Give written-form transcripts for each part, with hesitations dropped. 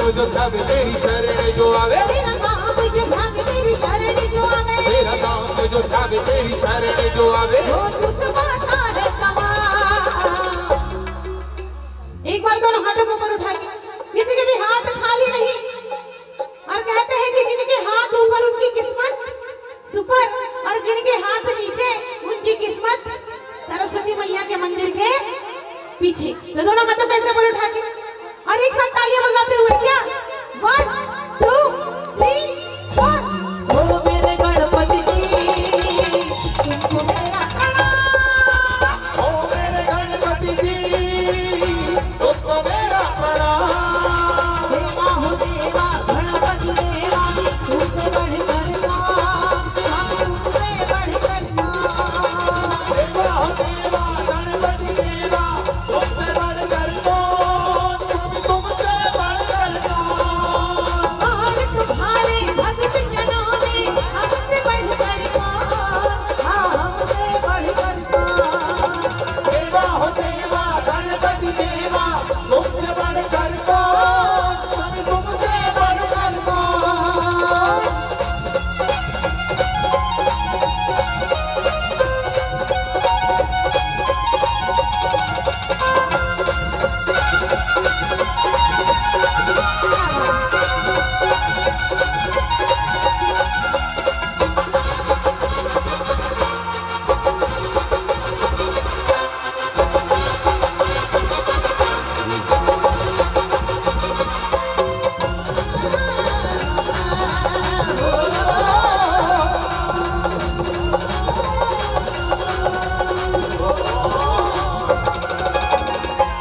जो ध्यावे तेरी शरण जो आवे, तेरा नाम जो ध्यावे तेरी शरण जो आवे, तेरा नाम जो ध्यावे तेरी शरण जो आवे, वो सुख पाता है कमाल। एक बार दोनों हाथों को ऊपर उठा के, किसी के भी हाथ खाली नहीं, और कहते हैं कि जिनके हाथ ऊपर उनकी किस्मत सुपर, और जिनके हाथ नीचे उनकी किस्मत सरस्वती मैया के मंदिर के पीछे। तो दोनों हाथों कैसे ऊपर उठा के और एक साथ तालियां बजाते हुए, क्या 1 2 3 4। ओ मेरे गणपति जी तुमको मेरा प्रणाम, ओ मेरे गणपति जी तुमको मेरा प्रणाम। देवा हो देवा गणपति देवा, तुमसे बढ़कर कौन, हम तुमसे बढ़कर कौन। देवा हो देवा गणपति देवा, तुमसे बढ़कर कौन, तुमसे बढ़कर कौन। और तुम्हारे भक्त जनों में हमसे बढ़कर कौन, हमसे बढ़कर कौन। देवा हो देवा गणपति देवा, तुमसे बढ़कर कौन, तुमसे बढ़कर कौन।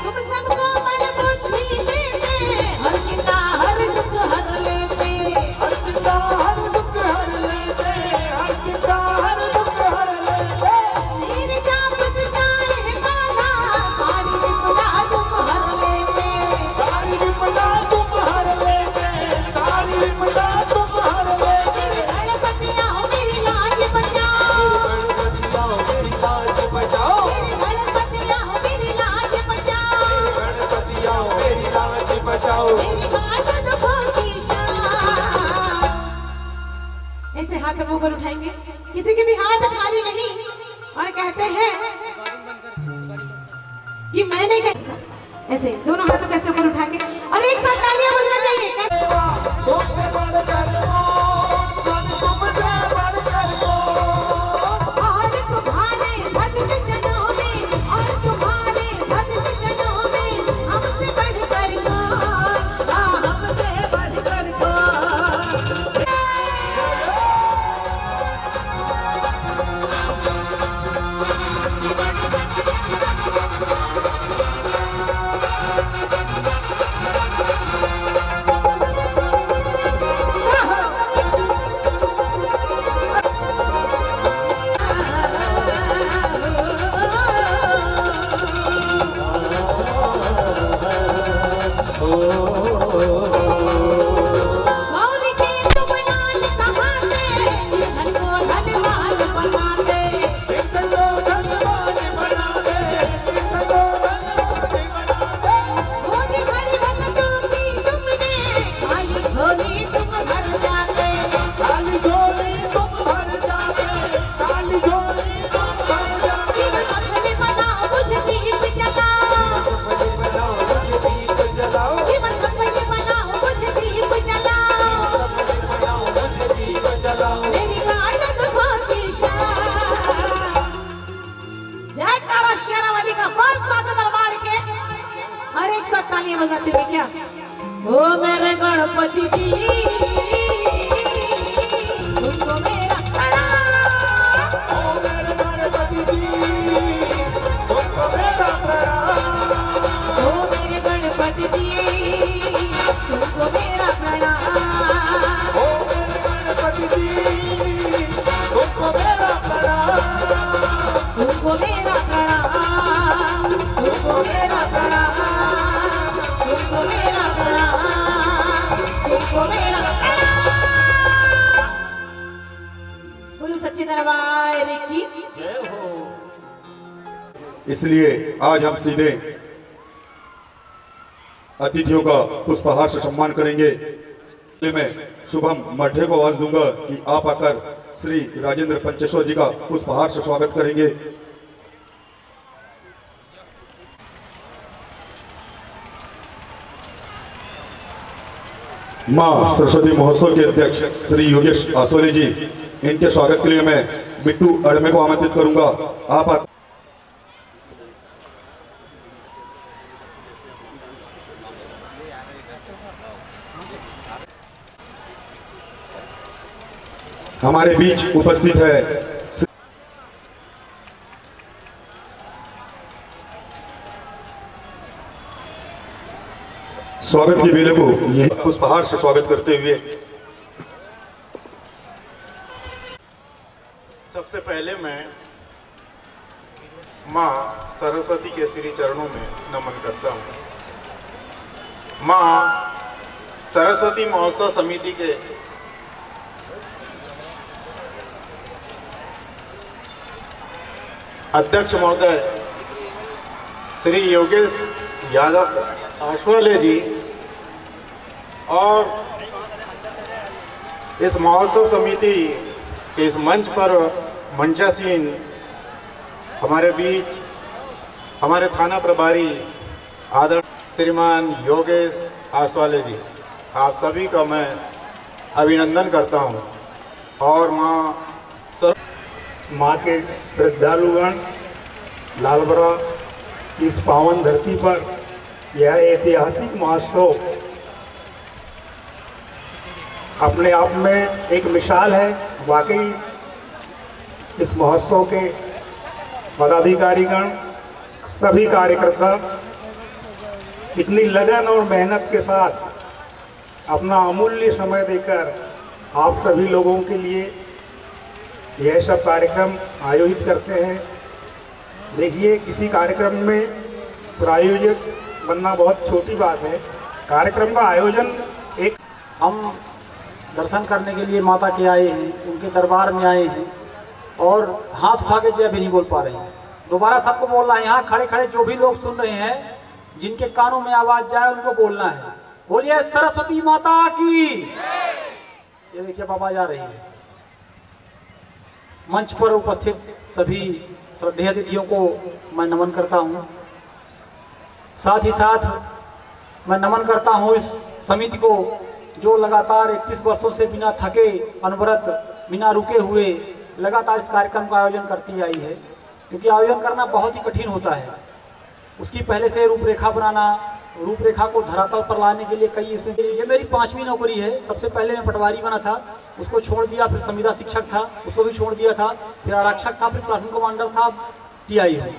तुम सबको मन बुद्धि देते, हर चिंता हर दुख हर लेते, हर चिंता हर दुख हर लेते, हर चिंता हर दुख हर लेते। तेरे जाप से जाए है माला, सारी विपदा तुम हर लेते। सारी विपदा तुम हर लेते, सारी विपदा तुम हर लेते। गणपति आओ मेरी लाज बचाओ, गणपति आओ मेरी लाज बचाओ, गणपति आओ मेरी लाज बचाओ, गणपति आओ मेरी लाज बचाओ। मेरी बात दुखों की जान। ऐसे हाथ हम ऊपर उठाएंगे, किसी के भी हाथ खाली नहीं, और कहते हैं कि मैंने कहा, ऐसे दोनों हाथों कैसे ऊपर उठा के, और एक साथ तालियां बजना चाहिए। तुमसे बढ़कर कौन, तुमसे बढ़कर कौन। और तुम्हारे भक्त जनों में, और तुम्हारे भक्त जनों में हमसे बढ़कर कौन, हमसे बढ़कर कौन। गौरी के तुम लाल कहाते, धन को धनवान बनाते, इनको धनवान बना दे, इनको धनवान बना दे। भोज भरी भक्तों की तुमने, खाली झोली तुम भर जाते। काली झोली तुम भर जाते, काली झोली तुम भर जाते। जीवन सफल बनाओ मुझे दीप जलाओ, सफल बनाओ मुझे दीप जलाओ, जीवन सफल बनाओ मुझे दीप जलाओ, सफल बनाओ मुझे दीप जलाओ। मेरी गाना दुखों की शान। जयकारा शेरावाली का बहुत साजा दरबार के, और एक साथ तालियां बजाते हुए, क्या ओ मेरे गणपति जी तुमको मेरा प्रणाम। ओ मेरे गणपति जी तुमको मेरा प्रणाम। ओ मेरे गणपति जी तुमको मेरा प्रणाम। ओ मेरे गणपति जी तुमको मेरा प्रणाम। तुमको मेरा प्रणाम, तुमको मेरा प्रणाम, तुमको मेरा प्रणाम, तुमको मेरा प्रणाम। बोलो सच्चे दरबार की जय हो। इसलिए आज हम सीधे अतिथियों का पुष्पहार से सम्मान करेंगे। मैं शुभम मठे को आवाज दूंगा कि आप आकर श्री राजेंद्र पंचेश्वर जी का पुष्पहार से स्वागत करेंगे। मां सरस्वती महोत्सव के अध्यक्ष श्री योगेश आसोले जी, इनके स्वागत के लिए मैं बिट्टू अड़मे को आमंत्रित करूंगा। आप हमारे बीच उपस्थित है स्वागत की बेले को यही पुष्पहार से स्वागत करते हुए सबसे पहले मैं मां सरस्वती के श्री चरणों में नमन करता हूं। मां सरस्वती महोत्सव समिति के अध्यक्ष महोदय श्री योगेश यादव आशवाले जी और इस महोत्सव समिति के इस मंच पर मंचासीन हमारे बीच हमारे थाना प्रभारी आदरणीय श्रीमान योगेश आशवाले जी, आप सभी का मैं अभिनंदन करता हूं। और माँ के श्रद्धालुगण लालबरा की इस पावन धरती पर यह ऐतिहासिक महोत्सव अपने आप में एक मिसाल है। वाकई इस महोत्सव के पदाधिकारीगण, सभी कार्यकर्ता इतनी लगन और मेहनत के साथ अपना अमूल्य समय देकर आप सभी लोगों के लिए यह सब कार्यक्रम आयोजित करते हैं। देखिए, किसी कार्यक्रम में प्रायोजक बनना बहुत छोटी बात है। कार्यक्रम का आयोजन एक हम दर्शन करने के लिए माता के आए हैं, उनके दरबार में आए हैं और हाथ उठा के जय भी नहीं बोल पा रहे हैं। दोबारा सबको बोलना है, यहाँ खड़े खड़े जो भी लोग सुन रहे हैं, जिनके कानों में आवाज जाए उनको बोलना है, बोलिए सरस्वती माता की। ये देखिए बाबा जा रही है। मंच पर उपस्थित सभी श्रद्धेय अतिथियों को मैं नमन करता हूँ। साथ ही साथ मैं नमन करता हूँ इस समिति को जो लगातार 31 वर्षों से बिना थके, अनवरत, बिना रुके हुए लगातार इस कार्यक्रम का आयोजन करती आई है। क्योंकि आयोजन करना बहुत ही कठिन होता है। उसकी पहले से रूपरेखा बनाना, रूपरेखा को धरातल पर लाने के लिए कई इसमें, ये मेरी 5वीं नौकरी है। सबसे पहले मैं पटवारी बना था, उसको छोड़ दिया, फिर संविदा शिक्षक था, उसको भी छोड़ दिया था, फिर आरक्षक था, फिर प्लाटून कमांडर था, टीआई है।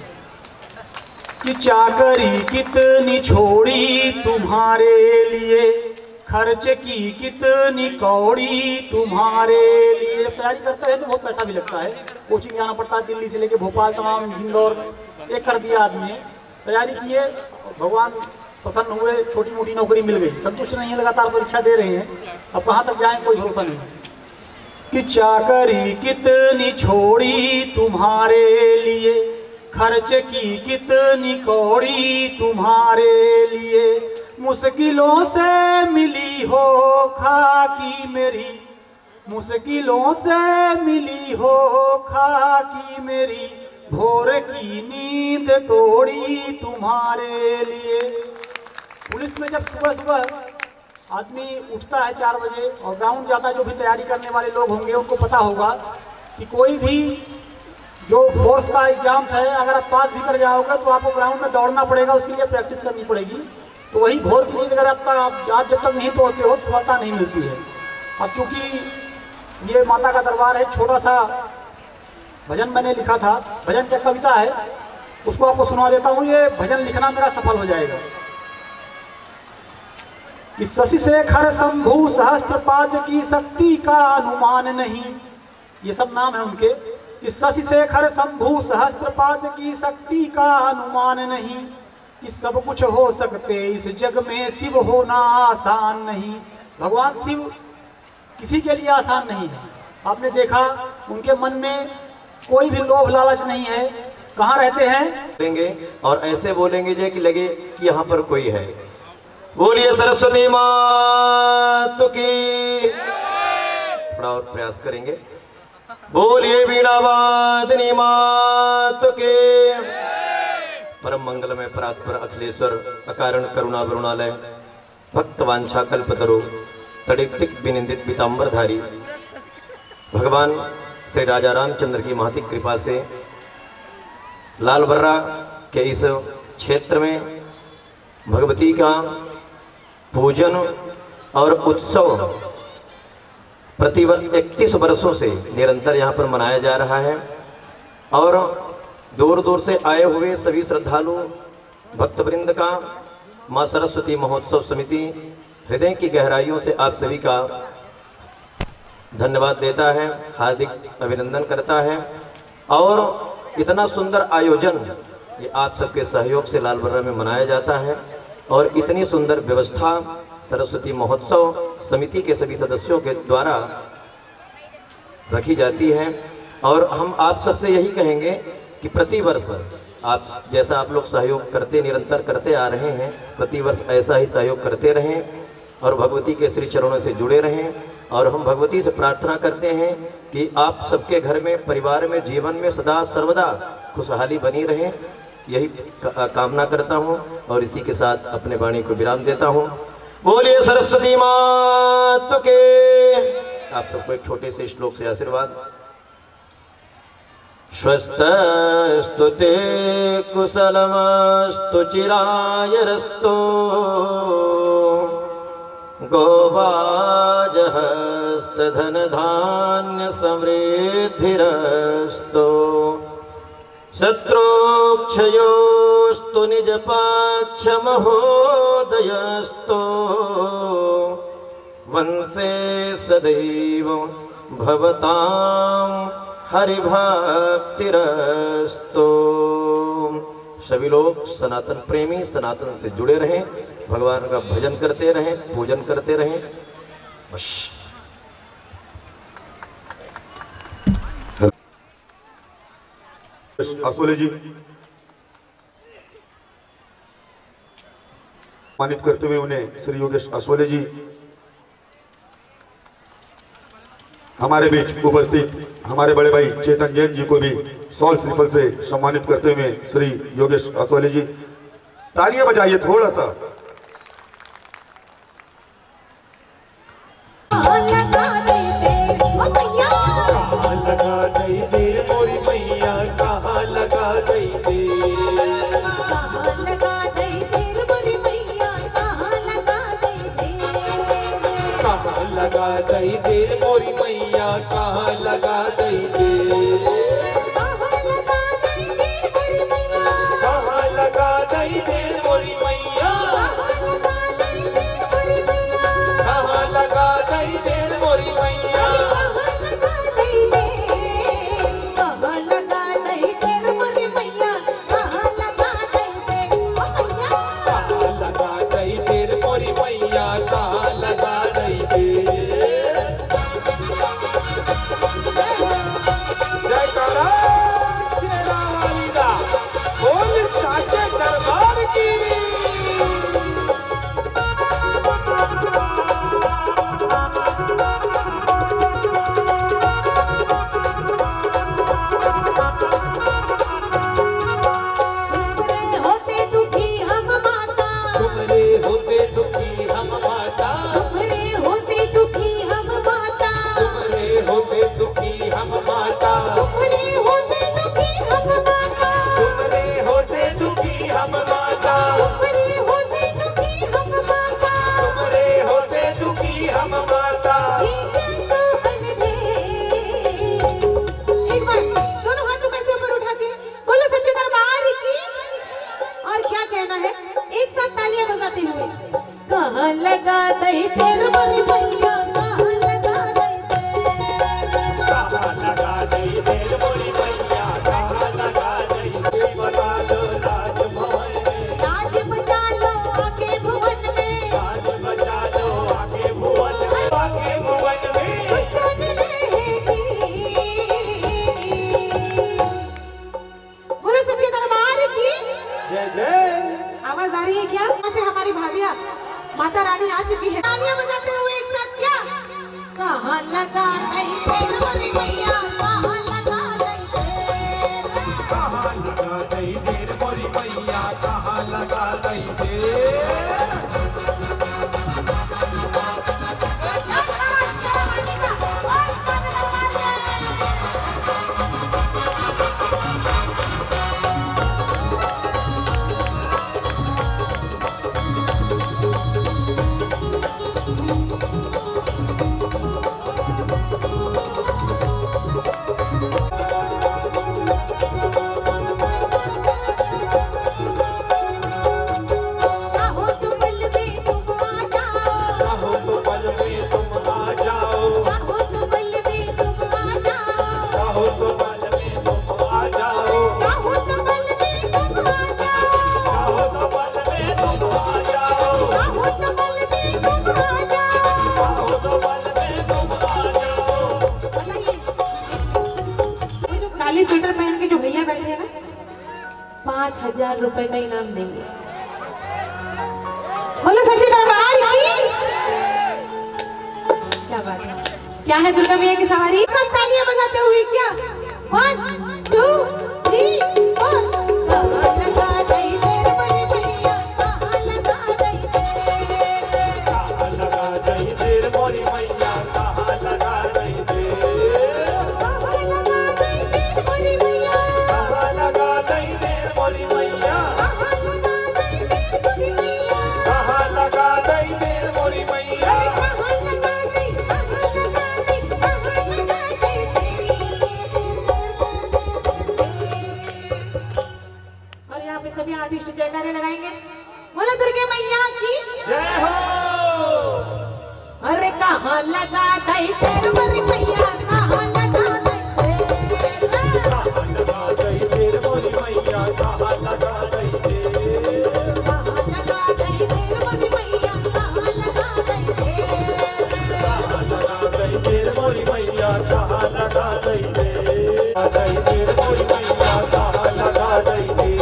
कि चाकरी कितनी छोड़ी तुम्हारे लिए, खर्च की कितनी कौड़ी तुम्हारे लिए। जब तैयारी करते हैं तो बहुत पैसा भी लगता है, कोचिंग जाना पड़ता है, दिल्ली से लेके भोपाल तमाम इंदौर, एक कर दिया आदमी ने, तैयारी किए, भगवान प्रसन्न हुए, छोटी मोटी नौकरी मिल गई। संतुष्ट नहीं है, लगातार परीक्षा दे रहे हैं, अब कहाँ तक जाएं कोई भरोसा नहीं। कि चाकरी कितनी छोड़ी तुम्हारे लिए, खर्च की कितनी कौड़ी तुम्हारे लिए, मुश्किलों से मिली हो खाकी मेरी, मुश्किलों से मिली हो खाकी मेरी, भोर की नींद तोड़ी तुम्हारे लिए। पुलिस में जब सुबह सुबह आदमी उठता है 4 बजे और ग्राउंड जाता है, जो भी तैयारी करने वाले लोग होंगे उनको पता होगा कि कोई भी जो फोर्स का एग्जाम्स है, अगर आप पास भी कर जाओगे तो आपको ग्राउंड में दौड़ना पड़ेगा, उसके लिए प्रैक्टिस करनी पड़ेगी। तो वही भोर की नींद अगर आप जब तक नहीं तोड़ते हो सफलता नहीं मिलती है। अब चूंकि ये माता का दरबार है, छोटा सा भजन मैंने लिखा था, भजन क्या कविता है, उसको आपको सुना देता हूँ। ये भजन लिखना मेरा सफल हो जाएगा। इस शशि शेखर शंभु सहस्त्रपाद की शक्ति का अनुमान नहीं, ये सब नाम है उनके। इस शशि शेखर शंभु सहस्त्रपाद की शक्ति का अनुमान नहीं, कि सब कुछ हो सकते इस जग में, शिव होना आसान नहीं। भगवान शिव किसी के लिए आसान नहीं है। आपने देखा उनके मन में कोई भी लोभ लालच नहीं है। कहाँ रहते हैं? बोलेंगे और ऐसे बोलेंगे जे कि लगे कि यहाँ पर कोई है। बोलिए सरस्वती माता की। थोड़ा और प्रयास करेंगे। बोलिए वीणा वादनी माता के। परम मंगलमय परात्पर अखिलेश्वर अकारण करुणा वरुणालय भक्त वांछा कल्पतरु तड़ितिक विनिंदित पीतांबरधारी भगवान श्री राजा रामचंद्र की महती कृपा से लालबर्रा के इस क्षेत्र में भगवती का पूजन और उत्सव प्रतिवर्ष 31 वर्षों से निरंतर यहाँ पर मनाया जा रहा है। और दूर दूर से आए हुए सभी श्रद्धालु भक्तवृंद का माँ सरस्वती महोत्सव समिति हृदय की गहराइयों से आप सभी का धन्यवाद देता है, हार्दिक अभिनंदन करता है। और इतना सुंदर आयोजन ये आप सबके सहयोग से लालबर्रा में मनाया जाता है और इतनी सुंदर व्यवस्था सरस्वती महोत्सव समिति के सभी सदस्यों के द्वारा रखी जाती है। और हम आप सबसे यही कहेंगे कि प्रतिवर्ष आप जैसा आप लोग सहयोग करते निरंतर करते आ रहे हैं, प्रतिवर्ष ऐसा ही सहयोग करते रहें और भगवती के श्री चरणों से जुड़े रहें। और हम भगवती से प्रार्थना करते हैं कि आप सबके घर में, परिवार में, जीवन में सदा सर्वदा खुशहाली बनी रहे, यही कामना करता हूँ। और इसी के साथ अपने वाणी को विराम देता हूँ। बोलिए सरस्वती माता के। आप सबको एक छोटे से श्लोक से आशीर्वाद। स्वस्तस्तु ते कुशलमस्तु चिरायरस्तु गोवाजहस्तधनधान्य समृद्धिरस्तु शत्रुक्षयोस्तु निजपाक्षमहोदयस्तु वंशे सदैव भवतां हरिभक्तिरस्तु। सभी लोग सनातन प्रेमी सनातन से जुड़े रहें, भगवान का भजन करते रहें, पूजन करते रहें। बस आसोले जी सम्मानित करते हुए उन्हें श्री योगेश आसोले जी हमारे बीच उपस्थित हमारे बड़े भाई चेतन जैन जी को भी सॉल श्रीफल से सम्मानित करते हुए श्री योगेश आसोले जी तालियां बजाइए थोड़ा सा। लगा दई देर मोरी मैया कहाँ लगा दई देर, कहाँ लगा दई देर मोरी मैया, कहाँ लगा दई देर मोरी मैया, कहाँ लगा दई देर मोरी मैया, कहाँ लगा दई देर मोरी मैया, कहाँ लगा दई देर। होते दुखी हम माता, तुम्हारे होते दुखी 1000 रुपए का इनाम देंगे। बोलो सच्चे दरबार की। क्या बात है, क्या है दुर्गा मैया की सवारी। तालियां बजाते हुए क्या 1 2 3 सभी आर्टिस्ट जयकारे लगाएंगे। बोलो दुर्गे मैया की जय हो। अरे कहाँ लगा दई तेर मोरी मैया, कहाँ लगा दई तेर मोरी मैया, कहाँ लगा दई तेर, कहाँ लगा दई तेर मोरी मैया, कहाँ लगा दई तेर मोरी मैया, कहाँ लगा दई तेर मोरी मैया, कहाँ लगा दई तेर।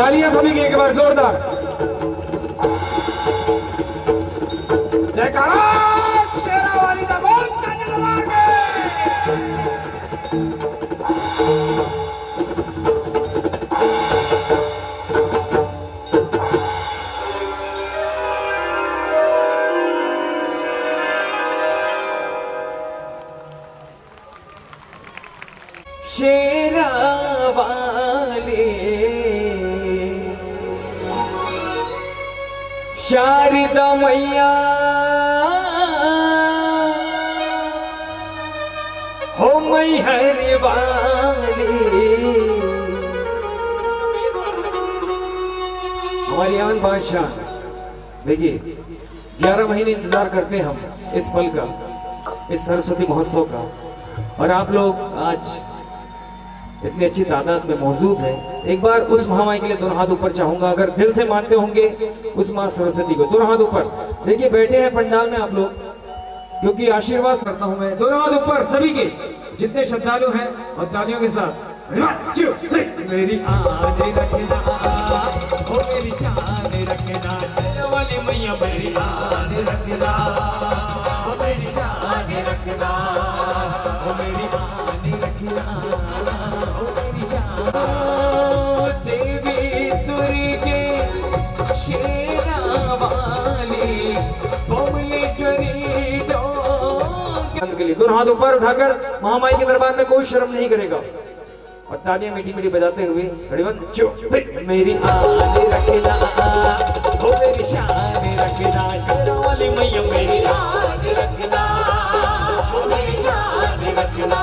तालियां सभी की एक बार जोरदार। जयकारा शेरावाली दा बोल दरबार में। शेरावाली शारदा मैया हो मैहर वाली। हमारी आन बादशाह, देखिए 11 महीने इंतजार करते हैं हम इस पल का, इस सरस्वती महोत्सव का, और आप लोग आज इतनी अच्छी तादाद में मौजूद है। एक बार उस महामाई के लिए दोनों हाथ ऊपर चाहूंगा, अगर दिल से मानते होंगे उस माँ सरस्वती को, दोनों हाथ ऊपर। देखिए बैठे हैं पंडाल में आप लोग, क्योंकि आशीर्वाद करता हूं मैं। दोनों हाथ ऊपर सभी के, जितने श्रद्धालु हैं, और तालियों के साथ। मेरी आन रखना, ओ मेरी शान रखना, वाली मैया मेरी आन रखना, ओ मेरी शान रखना, ओ मेरी आन रखना, ओ मेरी शान। देवी दुर्गे शेरावाली बमलेश्वरी के लिए दोनों हाथ ऊपर उठाकर महामाई के दरबार में कोई शर्म नहीं करेगा, और तालियां मीठी मीठी बजाते हुए। मेरी आन रखना, ओ मेरी शान रखना, शेरावाली मैया मेरी आन रखना, ओ मेरी शान रखना।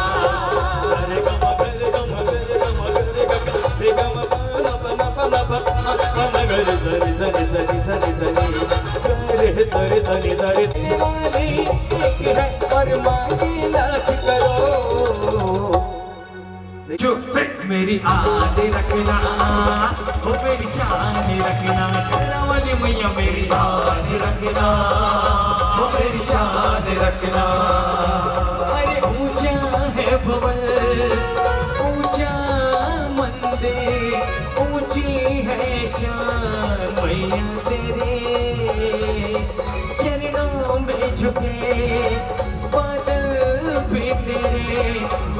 मेरी आन रखना, ओ मेरी शान रखना, शेरावाली मैया मेरी आन रखना, ओ मेरी शान रखना। अरे ऊंचा है भवन, ऊंचा मंदिर, ऊंची है शान मैया तेरे, चरणों में झुके बादल भी तेरे,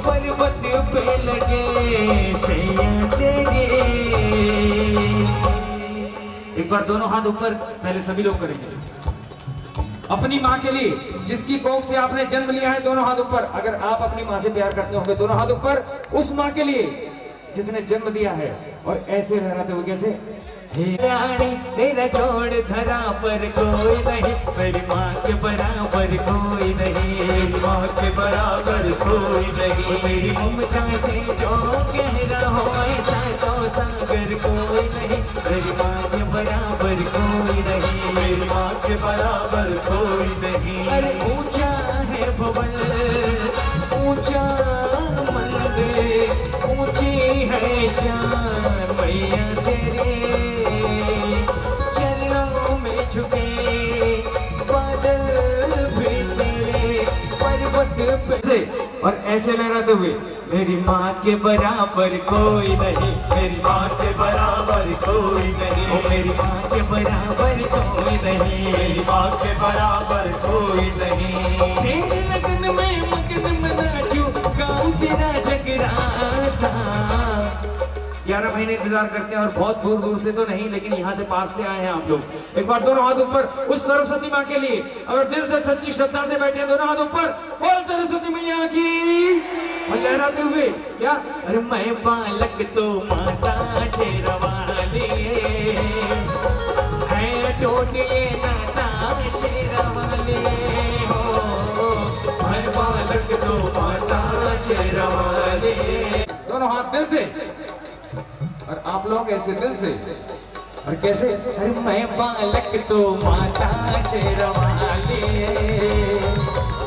पर्वत पे लगे सैया तेरे। एक बार दोनों हाथ ऊपर, पहले सभी लोग करेंगे। अपनी माँ के लिए, जिसकी कोख से आपने जन्म लिया है, दोनों हाथ ऊपर। अगर आप अपनी माँ से प्यार करते होंगे, दोनों हाथ ऊपर। उस माँ के लिए जिसने जन्म दिया है, और ऐसे रहते हुए कैसे। तेरा जोड़ धरा पर कोई नहीं, मेरी माँ के बराबर कोई नहीं, मेरी माँ के बराबर कोई नहीं। मेरी ममता से जो गहरा हो ऐसा तो सागर कोई नहीं, मेरी माँ के बराबर कोई नहीं, मेरी माँ के बराबर कोई नहीं। अरे ऊंचा है भवन, ऊंचा मंदिर, ऊंची है शान मैया तेरे, चरणों में झुके बादल भी तेरे, पर्वत पे। और ऐसे लहराते हुए। मेरी माँ के बराबर कोई नहीं, मेरी माँ के बराबर कोई नहीं, ओ मेरी माँ के बराबर कोई नहीं, मेरी माँ के बराबर कोई नहीं। तेरे लगन में मगन मना जो गाँव तेरा जगराता। 11 महीने इंतजार करते हैं, और बहुत दूर दूर से तो नहीं, लेकिन यहाँ से पास से आए हैं आप लोग। एक बार दोनों हाथ ऊपर उस सरस्वती माँ के लिए, अगर दिल से सच्ची श्रद्धा से बैठे हैं, दोनों हाथ ऊपर, बोल सरस्वती मैया की। और लहराते हुए क्या, अरे मैं बालक तो माता शेरवाली है, टोट ये नाता शेरवाली हो, मैं बालक तो माता शेरवाली। दोनों हाथ दिल से, और आप लोग ऐसे दिल से, और कैसे, अरे मैं बालक तो माता शेरवाली,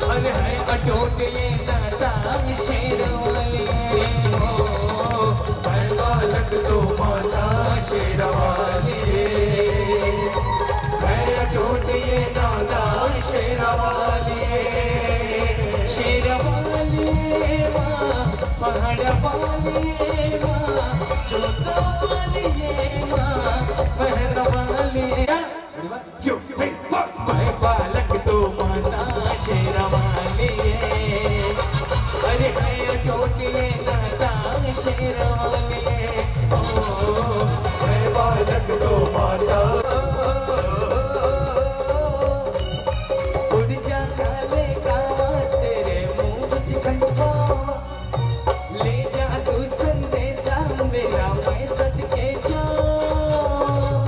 अरे है अटोट ये नाता शेरवाली हो, मैं बालक तो माता शेरवाली, है अटोट ये नाता शेरवाली, शेरवाली माँ पहाड़ वाली माँ जोता वाली माँ पहर वाली चुप मैं बालक तो माता शेरा वाली अरे है टोटिए नाता शेरा वाली ओ मैं बालक तो माता उड़ जा काले का तेरे मुँह चिकन ले जा तू संदेशा मेरा मैं सदके जाऊं।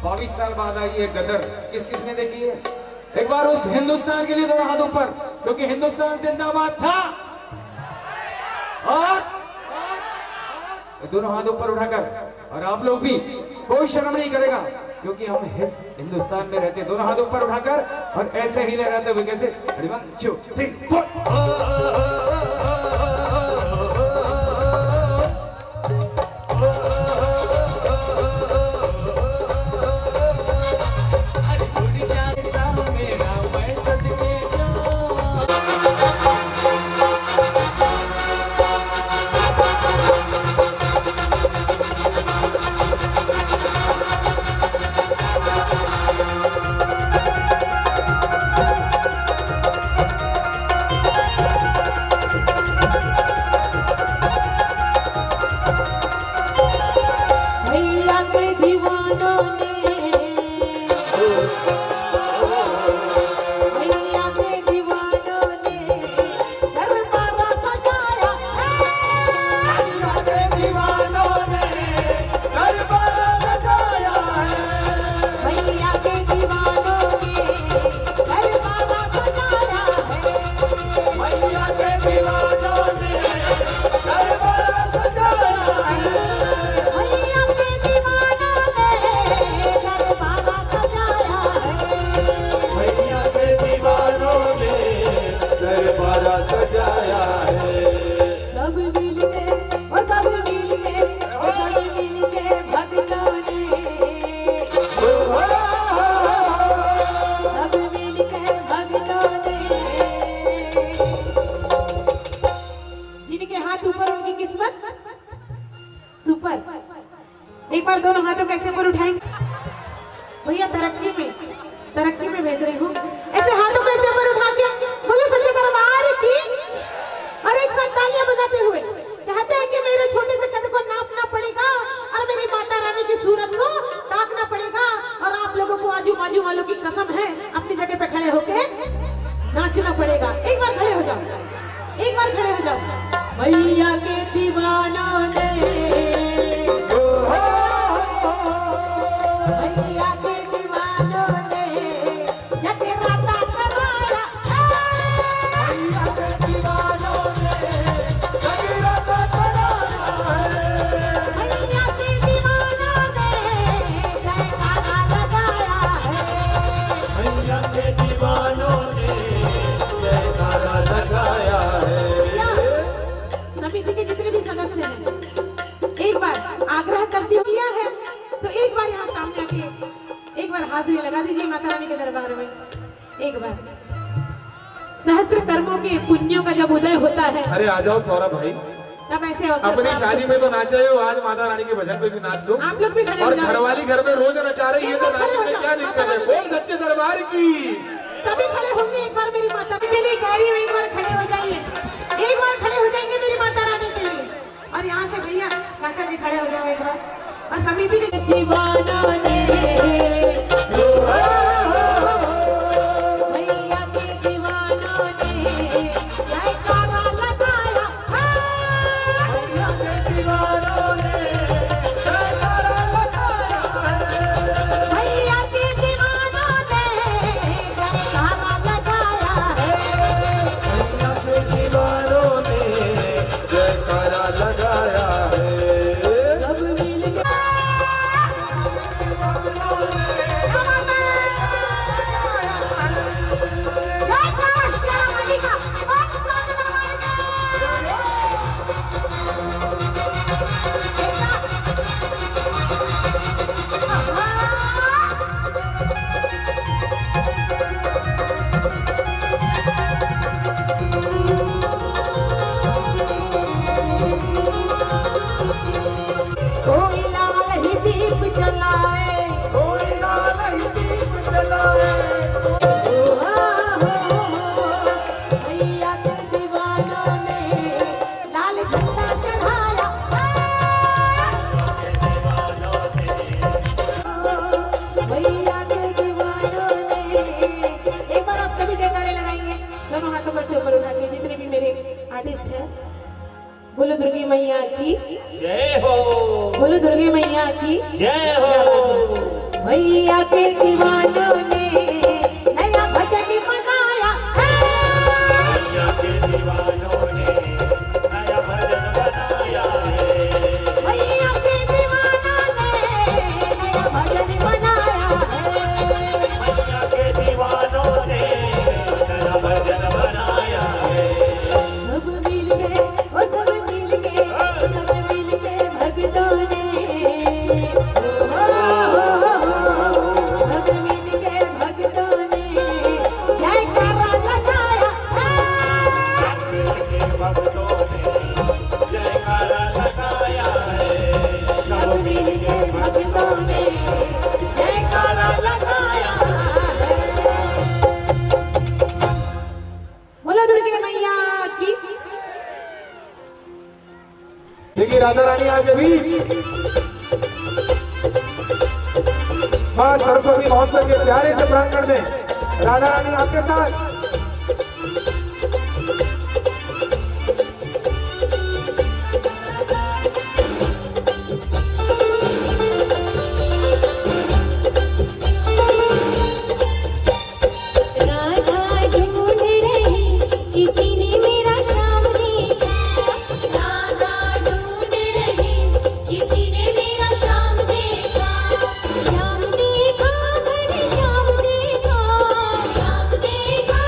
22 साल बाद आई है गदर, किस किसने देखी है? एक बार उस हिंदुस्तान के लिए दोनों हाथ ऊपर, क्योंकि हिंदुस्तान जिंदाबाद था। और दोनों हाथ ऊपर उठाकर, और आप लोग भी कोई शर्म नहीं करेगा, क्योंकि हम हिंदुस्तान में रहते। दोनों हाथ ऊपर उठाकर और ऐसे ही लहराते हुए कैसे? 1 2 3 4 एक बार दोनों हाथों कैसे ऊपर उठाएंगे भैया, तरक्की में भेज रही हूँ। ऐसे हाथों को ऐसे ऊपर उठा के बोलो सच्चे दरबार की, और एक साथ तालियां बजाते हुए कहते हैं कि मेरे छोटे से कद को नापना पड़ेगा और मेरी माता रानी की सूरत को ताकना पड़ेगा, और आप लोगों को आजू बाजू वालों की कसम है अपनी जगह पे खड़े होके नाचना पड़ेगा। एक बार खड़े हो जाओ, एक बार खड़े हो जाओ। भैया के दीवाना ने भैया के दीवानों ने जगराता कराया, भैया के दीवानों ने जगराता कराया, भैया के दीवानों ने जयकारा लगाया है, भैया के दीवानों ने जयकारा लगाया है। समिति के जितने भी सदस्य हैं एक बार आग्रह करती हुई है, तो एक बार यहाँ सामने आके एक बार हाजिरी लगा दीजिए माता रानी के दरबार में। एक बार सहस्त्र कर्मों के पुण्यों का जब उदय होता है, अरे आ जाओ सौरभ भाई, तब ऐसे अपनी शादी में तो नाचे हो, आज माता रानी के भजन पे भी नाच लो। आप लोग भी खड़े और घरवाली घर में रोज नचा रही है, तो नाचने में क्या दिक्कत है? बोल सच्चे दरबार की। सभी खड़े होंगे एक बार मेरी माता के लिए कह रही हूँ, एक बार खड़े हो जाइए, एक बार खड़े हो जाएंगे मेरी माता रानी के लिए। और यहाँ से भैया काका जी खड़े हो जाओ एक बार, और समिति के दीवाना ने भैया के दीवानों ने जयकारा लगाया, भैया के दीवानों ने जयकारा लगाया, भैया के दीवानों ने जयकारा लगाया है, भैया के दीवानों ने जयकारा लगाया है। सब मिल बोलो दुर्गे मैया की जय हो, बोलो दुर्गे मैया की जय हो। मैया के दीवानों ने नया भजन बनाया है। मैया के दीवानों ने नया भजन बनाया है। मैया के दीवानों ने नया भजन बनाया है। मैया के दीवानों ने नया भजन बनाया है। सब मिल के ओ सब मिल के सब मिल के भक्तों ने सब मिल के भक्तों ने जयकारा लगाया है। के भक्तों ने जयकारा लगाया है। सब मिल के भक्तों ने जयकारा लगाया है। बोलो दुर्गे मैया की। देखिए राधा रानी आपके बीच मां सरस्वती महोत्सव के प्यारे से प्रांगण में राधा रानी आपके साथ। राधा ढूंढ रही किसी ने मेरा श्याम देखा। राधा ढूंढ रही किसी ने मेरा श्याम देखा। श्याम देखा मैंने श्याम देखा। श्याम देखा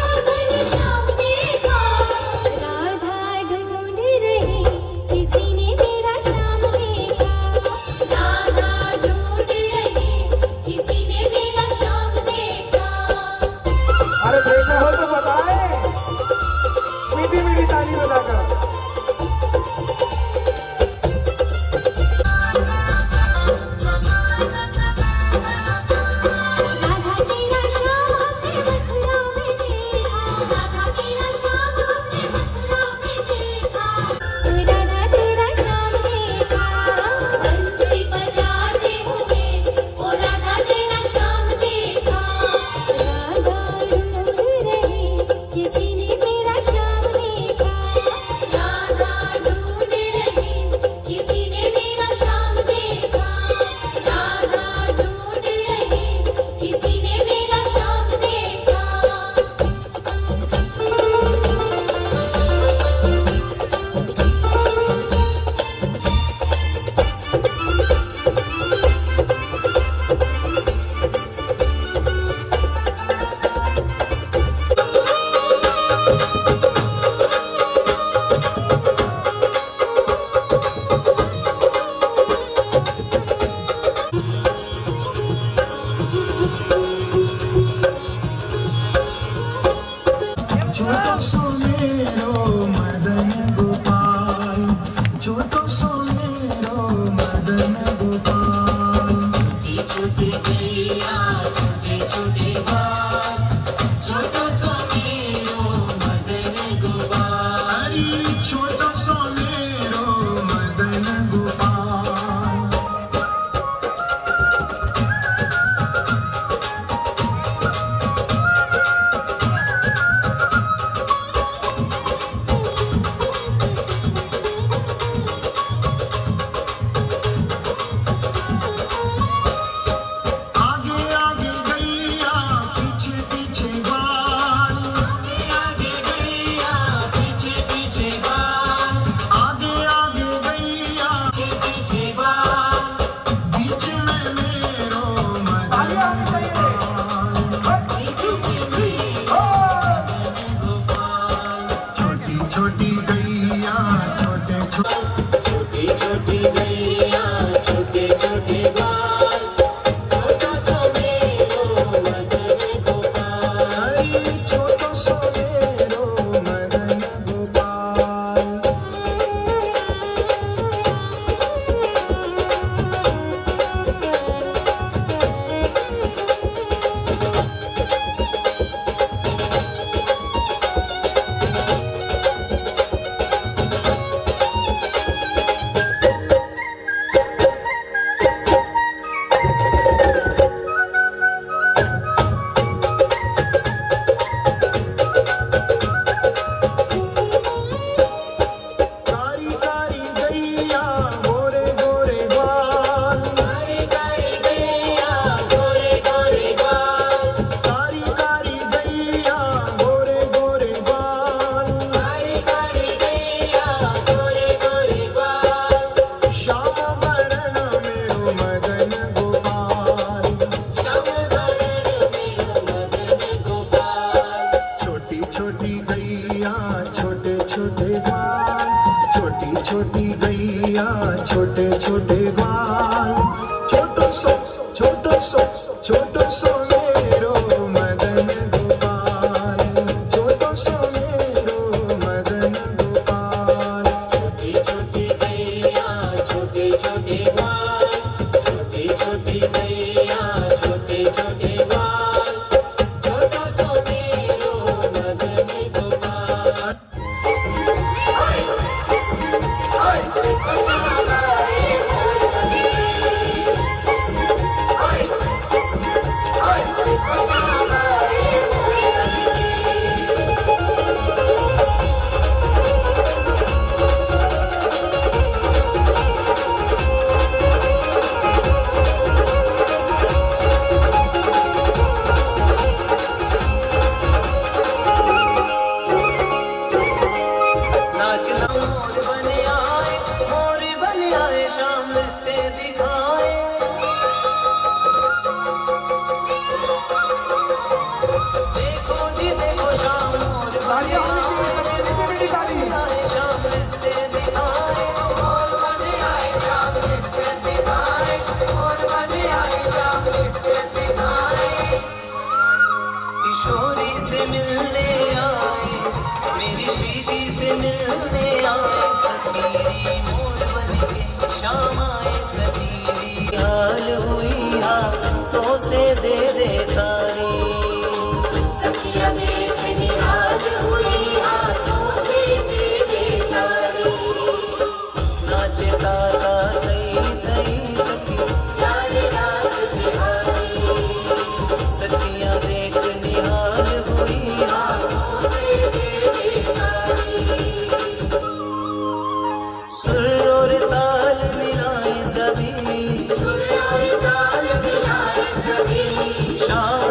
छोटी छोटी गैया छोटे छोटे बाल छोटो सो मेरो मदन गोपाल छोटो सो मेरो मदन गोपाल छोटी छोटी गैया छोटे छोटे बाल छोटी छोटी गैया छोटे छोटे बाल छोटो सो मेरो मदन गोपाल किशोरी से मिलने आए मेरी श्रीजी से मिलने आए सतीरी मोर बन के शाम आए सतीरी हाल हुई हाथों से दे दे तारी सखिया देखनी हाल हुई हाथों से दे दे तारी नाचे ताता तई तई सखी सारी रात बिहारी सखिया देखनी हाल हुई हाथों से दे दे तारी सुर और ताल मिलाए सभी सुर और ताल मिलाए सभी शाम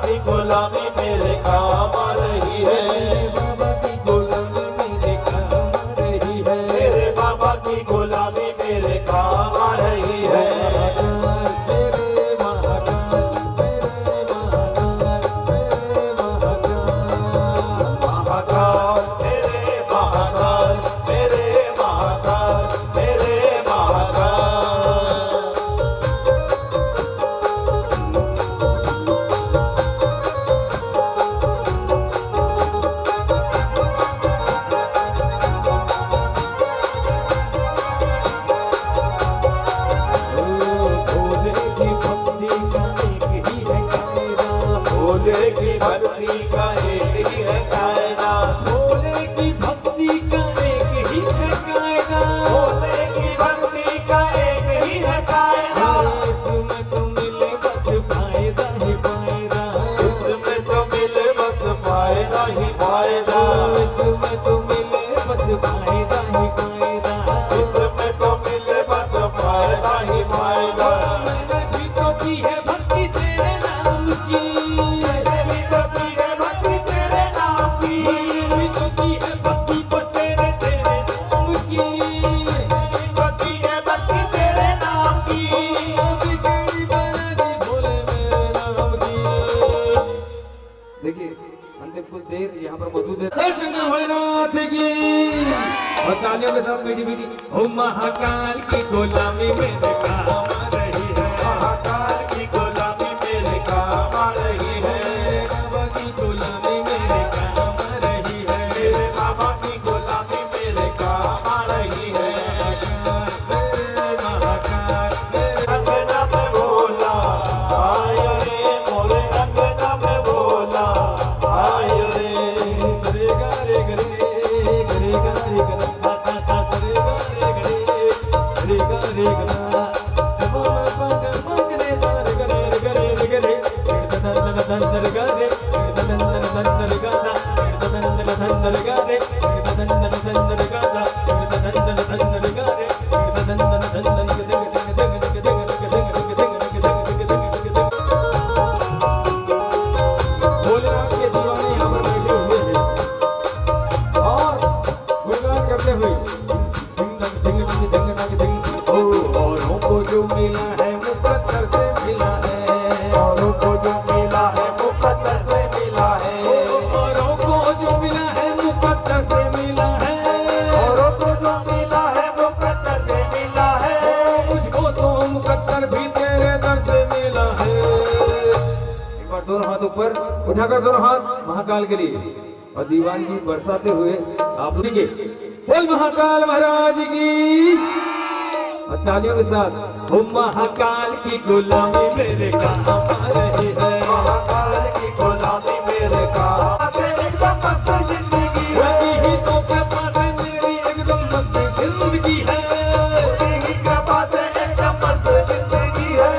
की गुलामी मेरे काम आ रही है, बाबा की गुलामी मेरे काम आ रही है, मेरे बाबा की गुलामी मेरे काम आ रही है। भोले की भक्ति का एक ही है कायदा, भोले की भक्ति का एक ही है कायदा, भोले की भक्ति का एक ही है कायदा। इसमें तो मिले बस फायदा ही फायदा, इसमें तो मिले बस फायदा ही फायदा, इसमें तो मिले बस फायदा ही फायदा, इसमें तो मिले बस फायदा ही फायदा। मैंने भी तो की है भक्ति तेरे नाम की, मैंने भी तो की है भक्ति तेरे नाम की, मैंने भी तो की है भक्ति को तेरे तेरे नाम की, तो की है भक्ति तेरे नाम की। बिगड़ी बना दी भोले मेरे नाम की। देखिए अंतिम कुछ देर यहाँ पर मौजूद है शंकर भोलेनाथ की, और तालियों के साथ मीठी मीठी ओ महाकाल की गुलामी मेरे काम आ रही है, महाकाल की गुलामी मेरे काम आ रही है, बाबा की गुलामी मेरे काम आ रही है, मेरे बाबा की गुलामी मेरे काम आ रही है। मेरे महाकाल मेरे अंगना में बोला आयो रे, मोरे अंगना में बोला आयो रे। रे गा रे गा रे गा रे गा ता ता ता रे गा रे गा रे गा रे गा वो पंग पंग रे गा रे गा रे गा रे गा रे दन दन दन रे गा रे दन दन दन रे गा ता दन दन दन रे गा रे दन दन दन रे गा ता दन दन दन रे गा रे दन दन दन रे गा भोलेनाथ के दीवाने यहाँ पर बैठे हुए हैं और गुणगान करते हुए औरों को जो मिला है मुकद्दर से मिला है, औरों को जो मिला है मुकद्दर से मिला है, औरों को जो मिला है मुकद्दर से मिला है, औरों को जो मिला है मुकद्दर से मिला है, मुझको तो मुकद्दर भी तेरे दर से मिला है। एक बार दोनों हाथ ऊपर उठाकर दोनों हाथ महाकाल के लिए और दीवानगी बरसाते हुए आप लिखे बोल महाकाल महाराज की, और तालियों के साथ हो महाकाल की गुलामी मेरे काम आ रही है, महाकाल की गुलामी मेरे काम से एकदम मस्त जिंदगी है, वही तो कृपा से मेरी एकदम मस्त जिंदगी है, तेरी कृपा से एकदम मस्त जिंदगी है।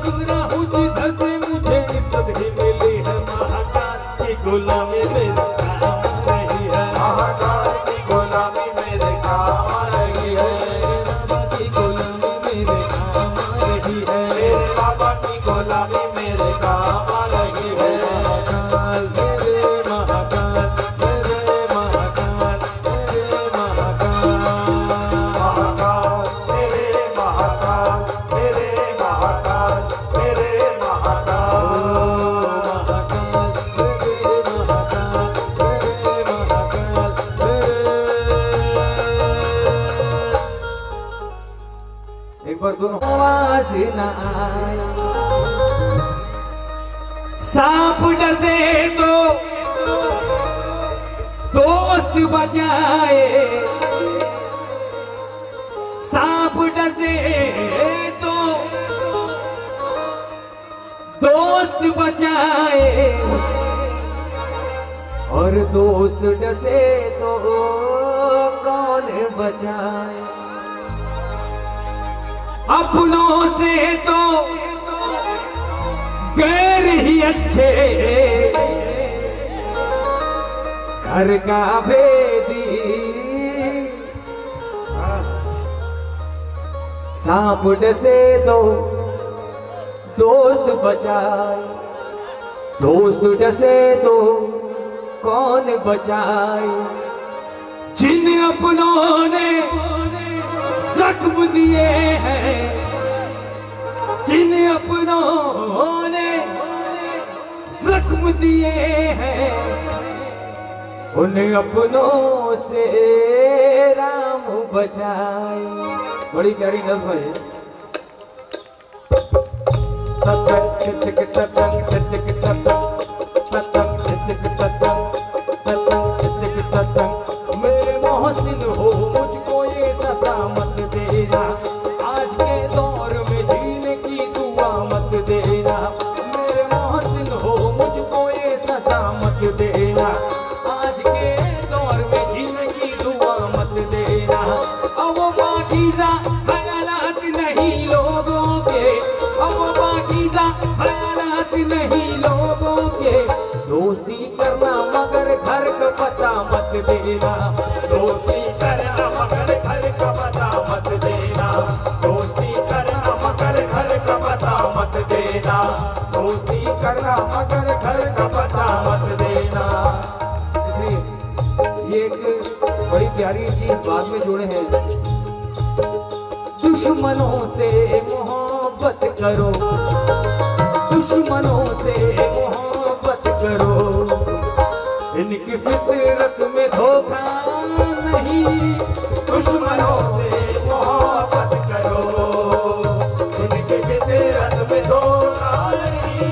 गुजरा हूँ जिधर से मुझे इज्जत ही मिली है, महाकाल की गुलामी मेरे काम आ रही है, महाकाल की गुलामी मेरे काम आ रही है, बाबा की गुलामी मेरे काम आ रही है, मेरे बाबा की गुलामी मेरे काम आ रही है। महाकाल मेरे महाकाल मेरे महाकाल मेरे महाकाल, महाकाल मेरे महाकाल मेरे महाकाल मेरे महाकाल, एक बार दोनों आवाज न आए, सांप डसे तो दोस्त बचाए, सांप डसे तो दोस्त बचाए, और दोस्त डसे तो कौन बचाए, अपनों से तो गैर ही अच्छे, घर का भेदी सांप डसे तो दोस्त बचाए, दोस्त डसे तो कौन बचाए, जिन अपनों ने जख्म दिए हैं, जिन अपनों ने जख्म दिए हैं, उन अपनों से राम बचाए। बड़ी प्यारी नज़्म है। मेरे मोहसिन हो मुझको ये सजा मत देना, आज के दौर में जीने की दुआ मत देना। मेरे मोहसिन हो मुझको ये सजा मत देना, आज के दौर में जीने की दुआ मत देना। अब वो पाकीज़ा ख़यालात नहीं लोगों के, अब वो पाकीज़ा ख़यालात नहीं लोगों के। दोस्ती करना मगर घर का पता मत देना, दोस्ती करना मगर घर का पता मत देना, दोस्ती करना मगर घर का पता मत देना, दोस्ती करना मगर घर का पता मत देना। इसलिए ये एक बड़ी प्यारी चीज बाद में जोड़े हैं। दुश्मनों से मोहब्बत करो, दुश्मनों से मोहब्बत करो, इनकी फितरत में धोखा नहीं। दुश्मनों से मोहब्बत करो, इनकी फितरत में धोखा नहीं।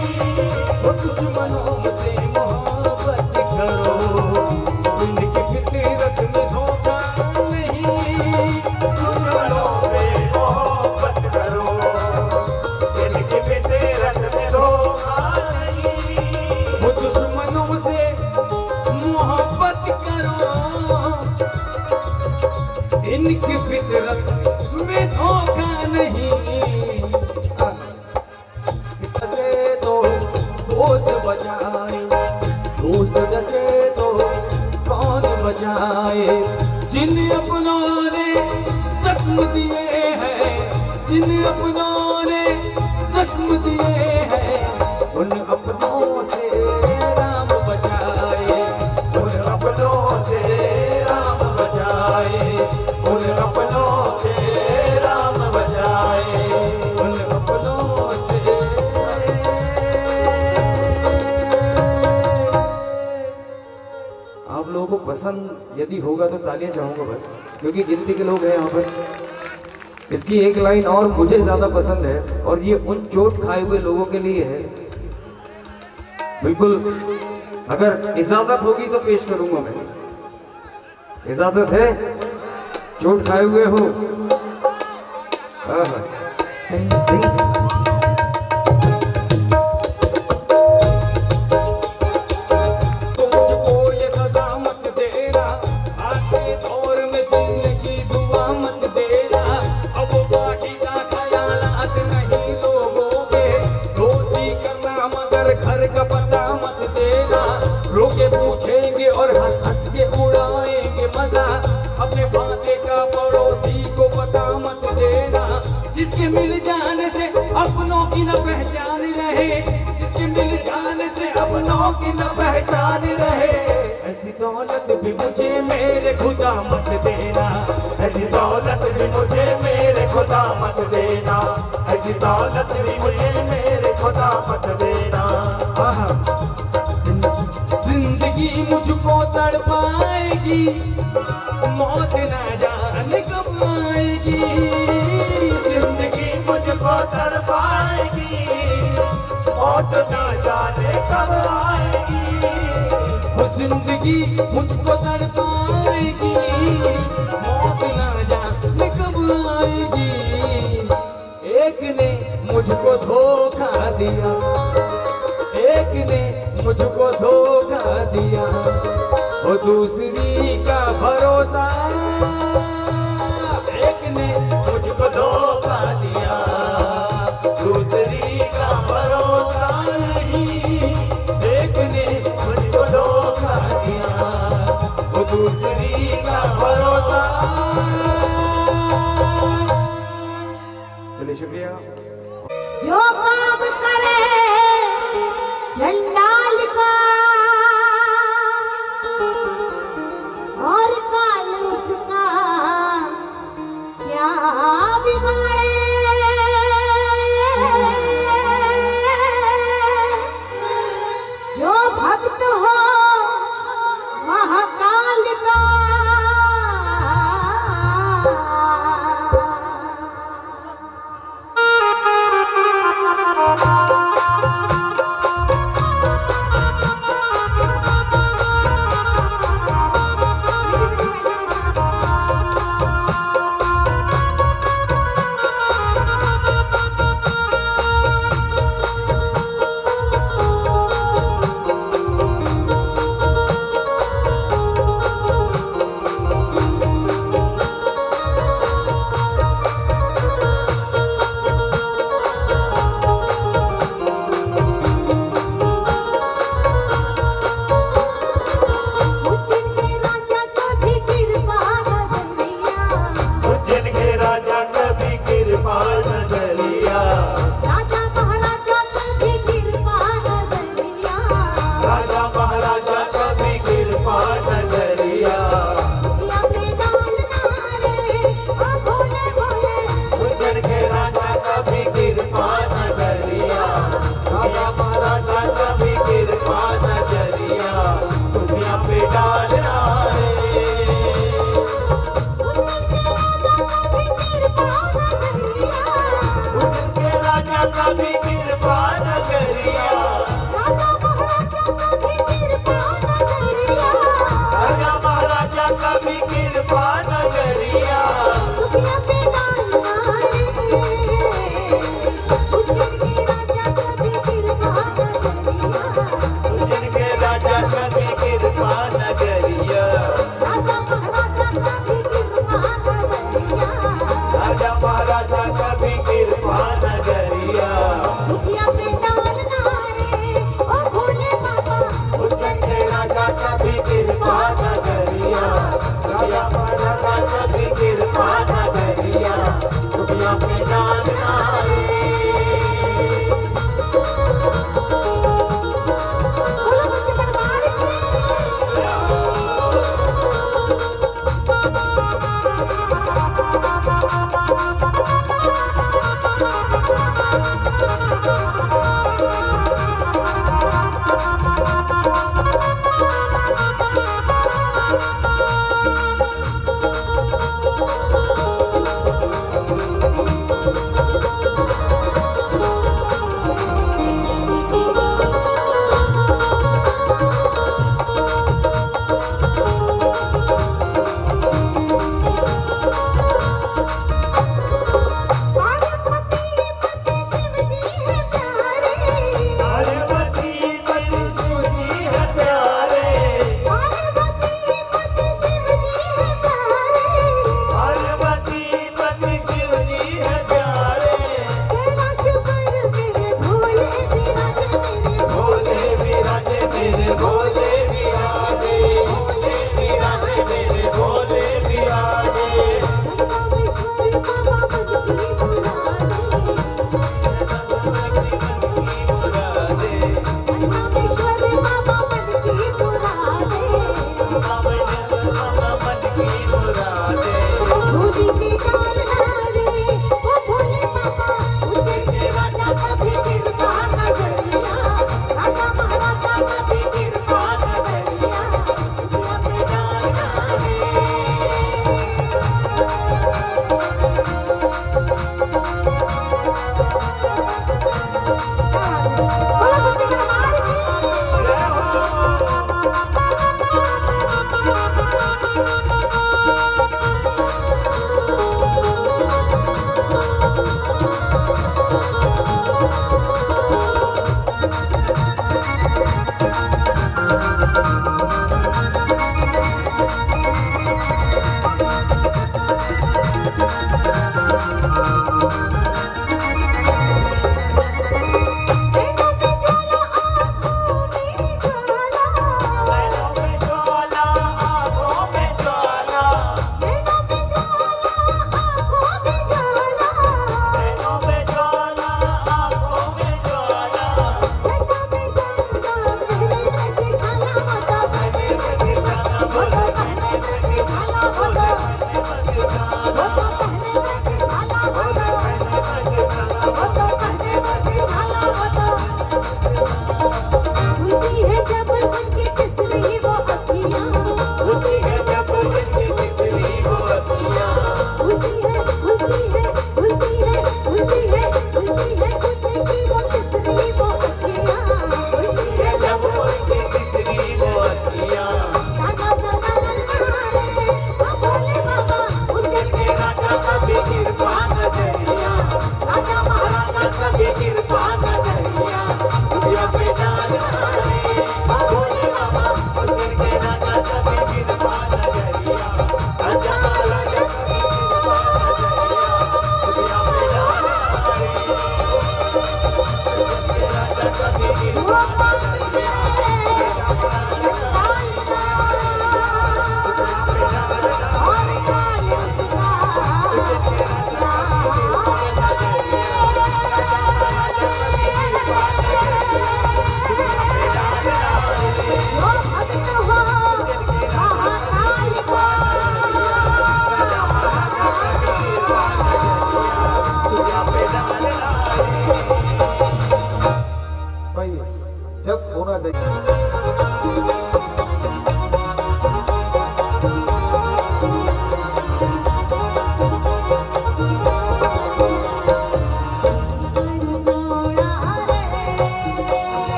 दुश्मनों से मोहब्बत करो, इनकी फितरत में धोखा नहीं। दुश्मनों से मोहब्बत करो, इनकी फितरत में धोखा नहीं। वो दुश्मनों से मोहब्बत करो, इनकी फितरत में धोखा नहीं। डसे तो दोस्त बचाए, दोस्त डसे तो कौन बचाए, जिन अपनों ने जख्म दिए हैं, जिन अपनों ने जख्म दिए हैं, उन अपनों से राम बचाए, उन अपनों से राम बचाए, उन अपनों से राम बचाए, उन अपनों से। आप लोगों को पसंद यदि होगा तो तालियां चाहूंगा बस, क्योंकि गिनती के लोग हैं यहाँ पर। इसकी एक लाइन और मुझे ज्यादा पसंद है, और ये उन चोट खाए हुए लोगों के लिए है। बिल्कुल, अगर इजाजत होगी तो पेश करूंगा मैं। इजाजत है? चोट खाए हुए हो? तुमको ये सजा मत देना, आज के दौर में जीने की दुआ मत देना। अब वो पार्टी का ख़यालात नहीं लोगों के, दोस्ती करना मगर घर का पता मत देना। रोके पूछेंगे और हंस हंस के उड़ाएंगे मजा, अपने बातें का पड़ोसी को पता मत देना। जिसके मिल जाने से अपनों की न पहचान रहे, जिसके मिल जाने से अपनों की न पहचान रहे। ऐसी दौलत भी मुझे मेरे खुदा मत देना, ऐसी दौलत भी मुझे मेरे खुदा मत देना, ऐसी दौलत भी मुझे मेरे खुदा मत देना। जिंदगी मुझको तड़पाएगी, मौत न जाने कब आएगी। जिंदगी मुझको तड़पाएगी, मौत न जाने कब आएगी। वो जिंदगी मुझको तड़पाएगी, मौत न जाने कब आएगी। एक ने मुझको धोखा दिया, एक ने मुझको धोखा दिया, और दूसरी का भरोसा। एक ने मुझको धोखा दिया, दूसरी का भरोसा नहीं। एक ने मुझको धोखा दिया, और दूसरी का भरोसा। चलिए शुक्रिया। जो काम करे झंडा जो भक्त हो महाकाल का कृपा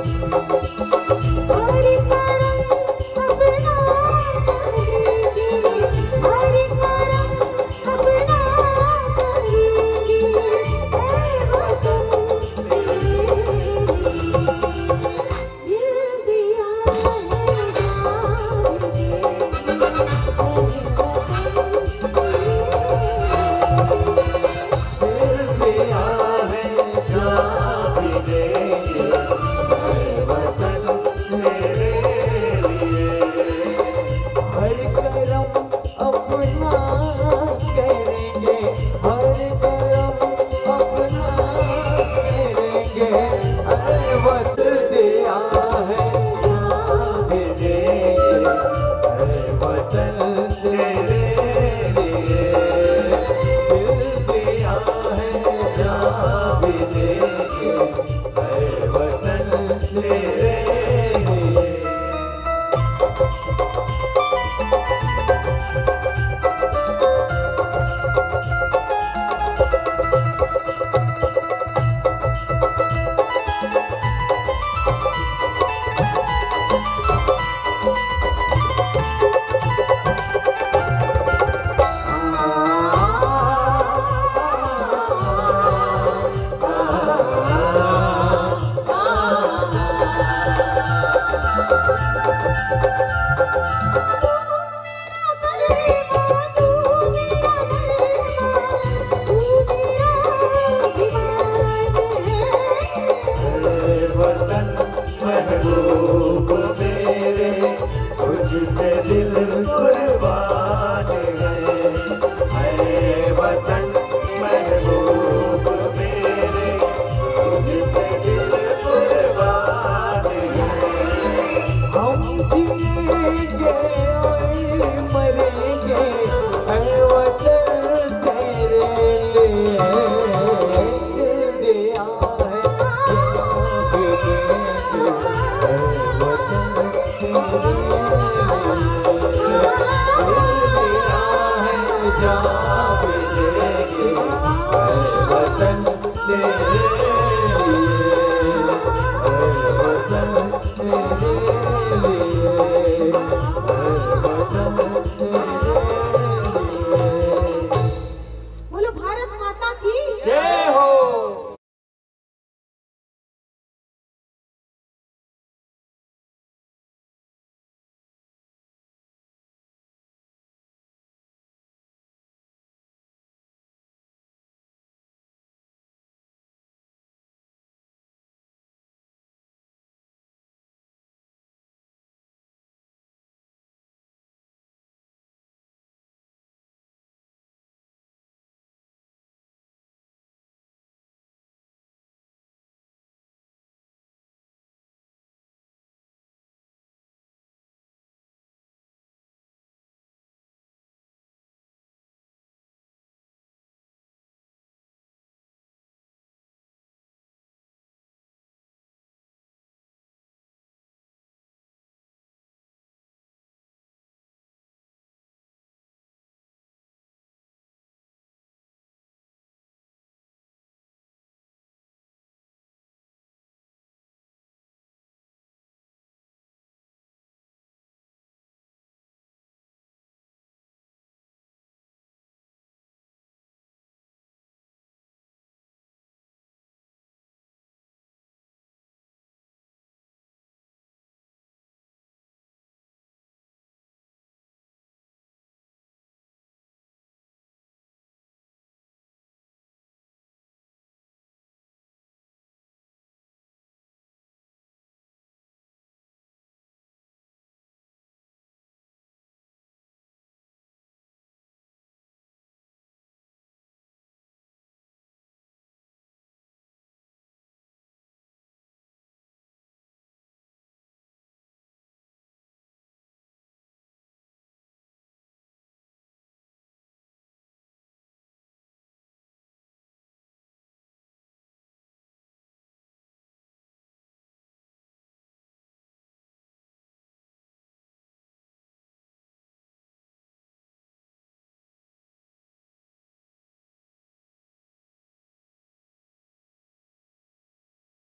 तेरे